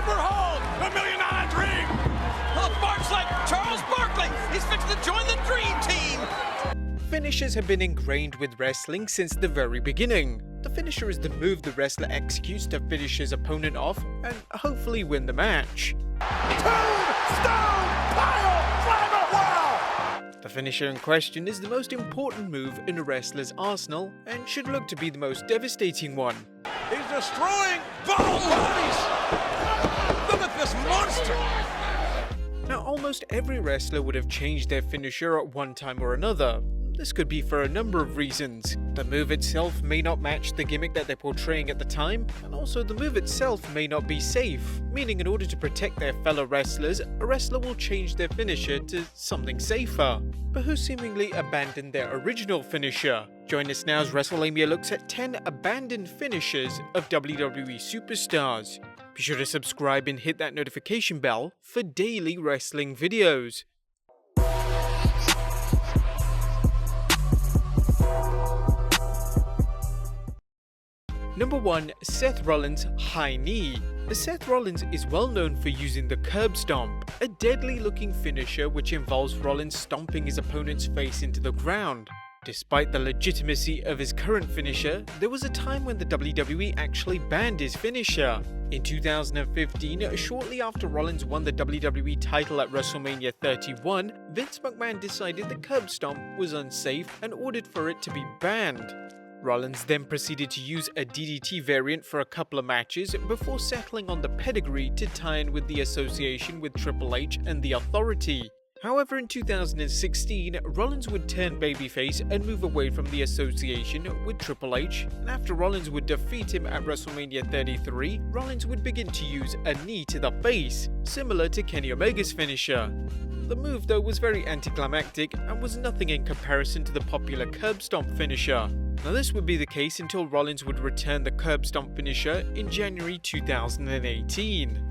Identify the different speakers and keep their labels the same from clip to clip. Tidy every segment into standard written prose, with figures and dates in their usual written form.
Speaker 1: Behold, $1 million dream!
Speaker 2: Well, barks like Charles Barkley. He's fixing to join the dream team.
Speaker 3: Finishers have been ingrained with wrestling since the very beginning. The finisher is the move the wrestler executes to finish his opponent off and hopefully win the match.
Speaker 1: Tombstone pile driver! Wow!
Speaker 3: The finisher in question is the most important move in a wrestler's arsenal and should look to be the most devastating one.
Speaker 1: He's destroying both bodies! Look at this monster!
Speaker 3: Now, almost every wrestler would have changed their finisher at one time or another. This could be for a number of reasons. The move itself may not match the gimmick that they're portraying at the time, and also the move itself may not be safe, meaning in order to protect their fellow wrestlers, a wrestler will change their finisher to something safer, but who seemingly abandoned their original finisher. Join us now as Wrestlelamia looks at 10 abandoned finishers of WWE superstars. Be sure to subscribe and hit that notification bell for daily wrestling videos. Number 1. Seth Rollins' High Knee. Seth Rollins is well known for using the curb stomp, a deadly looking finisher which involves Rollins stomping his opponent's face into the ground. Despite the legitimacy of his current finisher, there was a time when the WWE actually banned his finisher. In 2015, shortly after Rollins won the WWE title at WrestleMania 31, Vince McMahon decided the curb stomp was unsafe and ordered for it to be banned. Rollins then proceeded to use a DDT variant for a couple of matches before settling on the pedigree to tie in with the association with Triple H and The Authority. However, in 2016, Rollins would turn babyface and move away from the association with Triple H, and after Rollins would defeat him at WrestleMania 33, Rollins would begin to use a knee to the face, similar to Kenny Omega's finisher. The move though was very anticlimactic and was nothing in comparison to the popular curb stomp finisher. Now this would be the case until Rollins would return the curb stomp finisher in January 2018.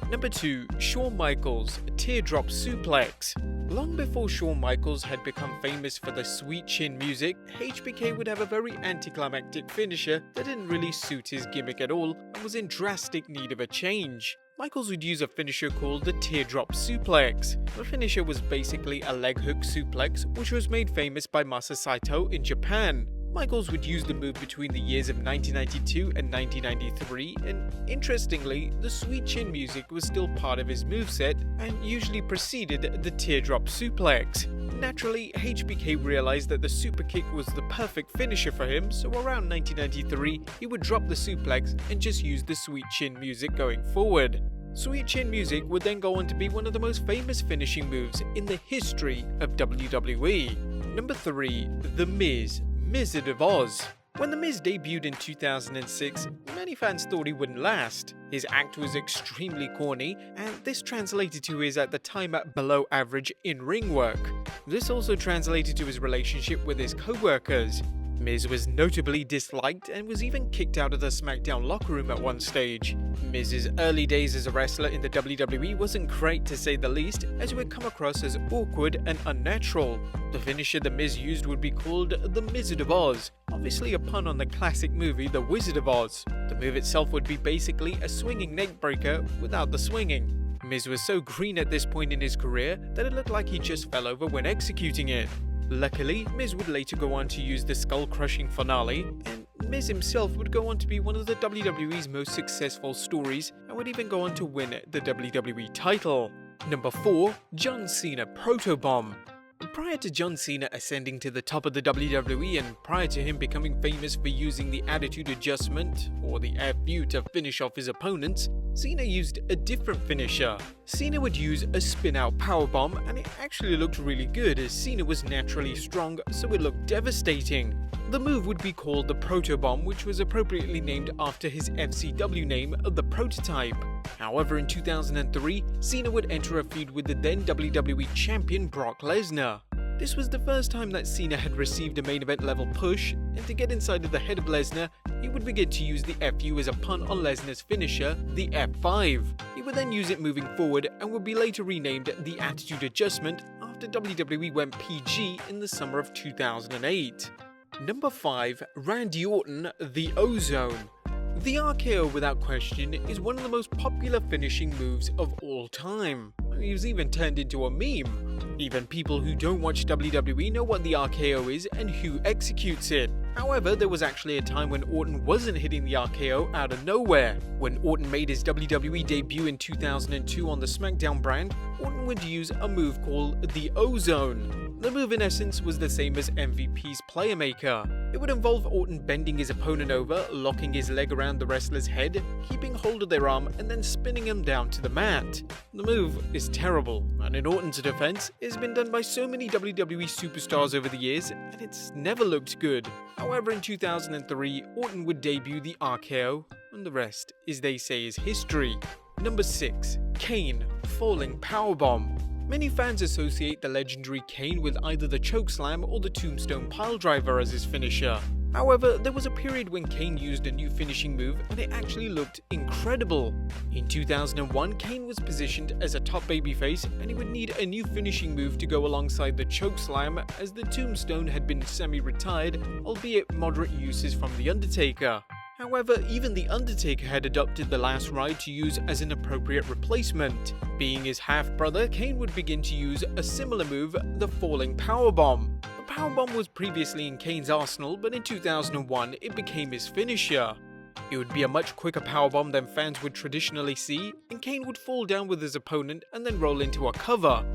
Speaker 3: Number 2. Shawn Michaels' Teardrop Suplex. Long before Shawn Michaels had become famous for the sweet chin music, HBK would have a very anticlimactic finisher that didn't really suit his gimmick at all and was in drastic need of a change. Michaels would use a finisher called the Teardrop Suplex. The finisher was basically a leg hook suplex which was made famous by Masa Saito in Japan. Michaels would use the move between the years of 1992 and 1993, and interestingly, the sweet chin music was still part of his moveset and usually preceded the Teardrop Suplex. Naturally, HBK realized that the super kick was the perfect finisher for him, so around 1993, he would drop the suplex and just use the sweet chin music going forward. Sweet chin music would then go on to be one of the most famous finishing moves in the history of WWE. Number 3. The Miz, MIZARD of Oz. When The Miz debuted in 2006, many fans thought he wouldn't last. His act was extremely corny, and this translated to his at the time below average in-ring work. This also translated to his relationship with his co-workers. Miz was notably disliked and was even kicked out of the SmackDown locker room at one stage. Miz's early days as a wrestler in the WWE wasn't great to say the least, as he would come across as awkward and unnatural. The finisher the Miz used would be called the MIZARD of Oz, obviously a pun on the classic movie The Wizard of Oz. The move itself would be basically a swinging neckbreaker without the swinging. Miz was so green at this point in his career that it looked like he just fell over when executing it. Luckily, Miz would later go on to use the skull-crushing finale, and Miz himself would go on to be one of the WWE's most successful stories and would even go on to win the WWE title. Number 4. John Cena Protobomb. Prior to John Cena ascending to the top of the WWE and prior to him becoming famous for using the Attitude Adjustment, or the FU, to finish off his opponents, Cena used a different finisher. Cena would use a spin-out powerbomb, and it actually looked really good as Cena was naturally strong, so it looked devastating. The move would be called the Protobomb, which was appropriately named after his FCW name, The Prototype. However, in 2003, Cena would enter a feud with the then WWE Champion Brock Lesnar. This was the first time that Cena had received a main event level push, and to get inside of the head of Lesnar, he would begin to use the FU as a pun on Lesnar's finisher, the F5. He would then use it moving forward and would be later renamed the Attitude Adjustment after WWE went PG in the summer of 2008. Number 5. Randy Orton, the Ozone. The RKO, without question, is one of the most popular finishing moves of all time. It was even turned into a meme. Even people who don't watch WWE know what the RKO is and who executes it. However, there was actually a time when Orton wasn't hitting the RKO out of nowhere. When Orton made his WWE debut in 2002 on the SmackDown brand, Orton would use a move called the O-Zone. The move in essence was the same as MVP's Player Maker. It would involve Orton bending his opponent over, locking his leg around the wrestler's head, keeping hold of their arm, and then spinning him down to the mat. The move is terrible, and in Orton's defense, it's been done by so many WWE superstars over the years, and it's never looked good. However, in 2003, Orton would debut the RKO, and the rest, as they say, is history. Number 6. KANE, Falling Powerbomb. Many fans associate the legendary KANE with either the chokeslam or the tombstone piledriver as his finisher. However, there was a period when KANE used a new finishing move and it actually looked incredible. In 2001, KANE was positioned as a top babyface and he would need a new finishing move to go alongside the chokeslam, as the tombstone had been semi-retired, albeit moderate uses from The Undertaker. However, even The Undertaker had adopted the last ride to use as an appropriate replacement. Being his half-brother, KANE would begin to use a similar move, the Falling Powerbomb. The Powerbomb was previously in KANE's arsenal, but in 2001 it became his finisher. It would be a much quicker powerbomb than fans would traditionally see, and KANE would fall down with his opponent and then roll into a cover.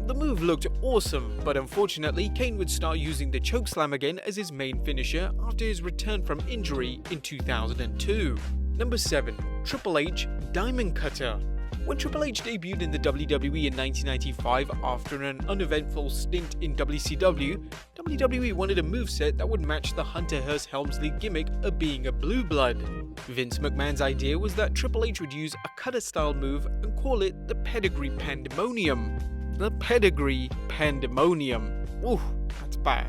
Speaker 3: The move looked awesome, but unfortunately KANE would start using the chokeslam again as his main finisher after his return from injury in 2002. Number 7. Triple H, Diamond Cutter. When Triple H debuted in the WWE in 1995 after an uneventful stint in WCW, WWE wanted a moveset that would match the Hunter Hearst Helmsley gimmick of being a blue blood. Vince McMahon's idea was that Triple H would use a cutter-style move and call it the Pedigree Pandemonium. The Pedigree Pandemonium. Ooh, that's bad.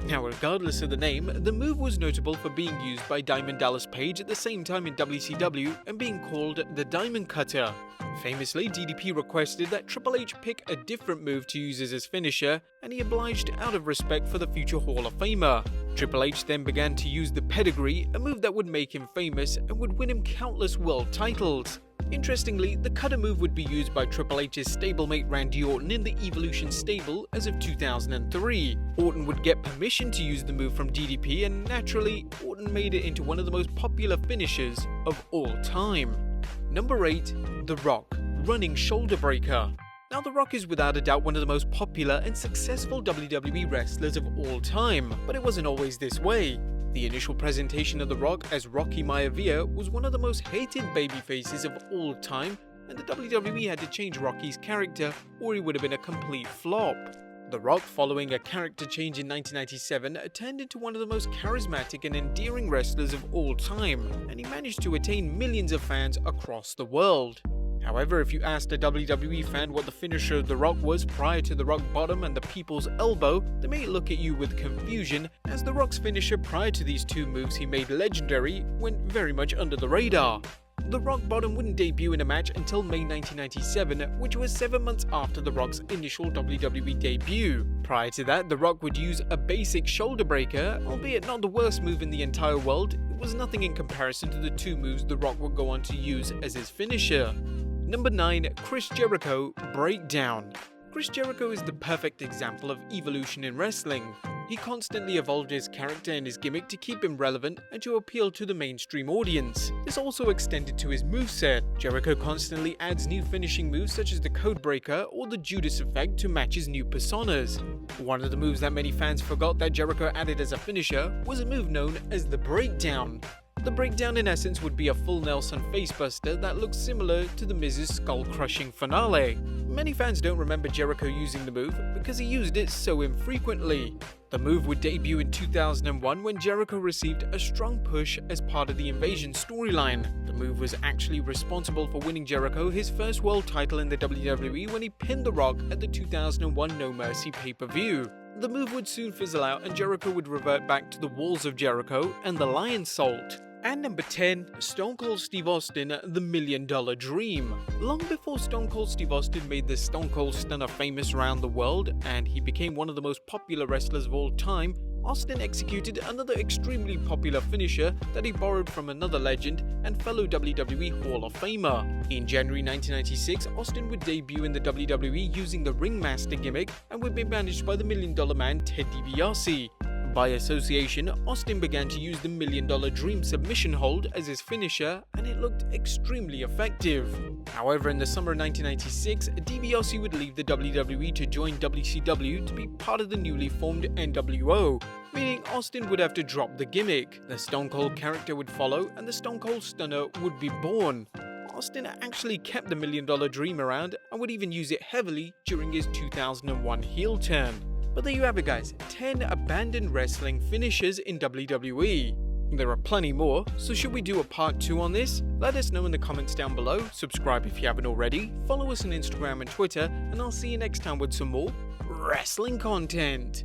Speaker 3: Now, regardless of the name, the move was notable for being used by Diamond Dallas Page at the same time in WCW and being called the Diamond Cutter. Famously, DDP requested that Triple H pick a different move to use as his finisher, and he obliged out of respect for the future Hall of Famer. Triple H then began to use the Pedigree, a move that would make him famous and would win him countless world titles. Interestingly, the cutter move would be used by Triple H's stablemate Randy Orton in the Evolution stable as of 2003. Orton would get permission to use the move from DDP, and naturally, Orton made it into one of the most popular finishers of all time. Number 8. The Rock, Running Shoulder Breaker. Now, The Rock is without a doubt one of the most popular and successful WWE wrestlers of all time, but it wasn't always this way. The initial presentation of The Rock as Rocky Maivia was one of the most hated babyfaces of all time, and the WWE had to change Rocky's character or he would have been a complete flop. The Rock, following a character change in 1997, turned into one of the most charismatic and endearing wrestlers of all time, and he managed to attain millions of fans across the world. However, if you asked a WWE fan what the finisher of The Rock was prior to the Rock Bottom and the People's Elbow, they may look at you with confusion, as The Rock's finisher prior to these two moves he made legendary went very much under the radar. The Rock Bottom wouldn't debut in a match until May 1997, which was 7 months after The Rock's initial WWE debut. Prior to that, The Rock would use a basic shoulder breaker, albeit not the worst move in the entire world. It was nothing in comparison to the two moves The Rock would go on to use as his finisher. Number 9. Chris Jericho, Breakdown. Chris Jericho is the perfect example of evolution in wrestling. He constantly evolved his character and his gimmick to keep him relevant and to appeal to the mainstream audience. This also extended to his moveset. Jericho constantly adds new finishing moves such as the Codebreaker or the Judas Effect to match his new personas. One of the moves that many fans forgot that Jericho added as a finisher was a move known as the Breakdown. The Breakdown in essence would be a full Nelson facebuster that looks similar to the Miz's skull-crushing finale. Many fans don't remember Jericho using the move because he used it so infrequently. The move would debut in 2001 when Jericho received a strong push as part of the Invasion storyline. The move was actually responsible for winning Jericho his first world title in the WWE when he pinned The Rock at the 2001 No Mercy pay-per-view. The move would soon fizzle out and Jericho would revert back to the Walls of Jericho and the Lion Salt. And number 10, Stone Cold Steve Austin, The $1 Million Dream. Long before Stone Cold Steve Austin made the Stone Cold Stunner famous around the world, and he became one of the most popular wrestlers of all time, Austin executed another extremely popular finisher that he borrowed from another legend and fellow WWE Hall of Famer. In January 1996, Austin would debut in the WWE using the Ringmaster gimmick and would be managed by the $1 Million Man Ted DiBiase. By association, Austin began to use the $1 Million Dream submission hold as his finisher, and it looked extremely effective. However, in the summer of 1996, DiBiase would leave the WWE to join WCW to be part of the newly formed NWO, meaning Austin would have to drop the gimmick. The Stone Cold character would follow, and the Stone Cold Stunner would be born. Austin actually kept the $1 Million Dream around and would even use it heavily during his 2001 heel turn. But there you have it, guys, 10 abandoned wrestling finishers in WWE. There are plenty more, so should we do a part 2 on this? Let us know in the comments down below, subscribe if you haven't already, follow us on Instagram and Twitter, and I'll see you next time with some more wrestling content.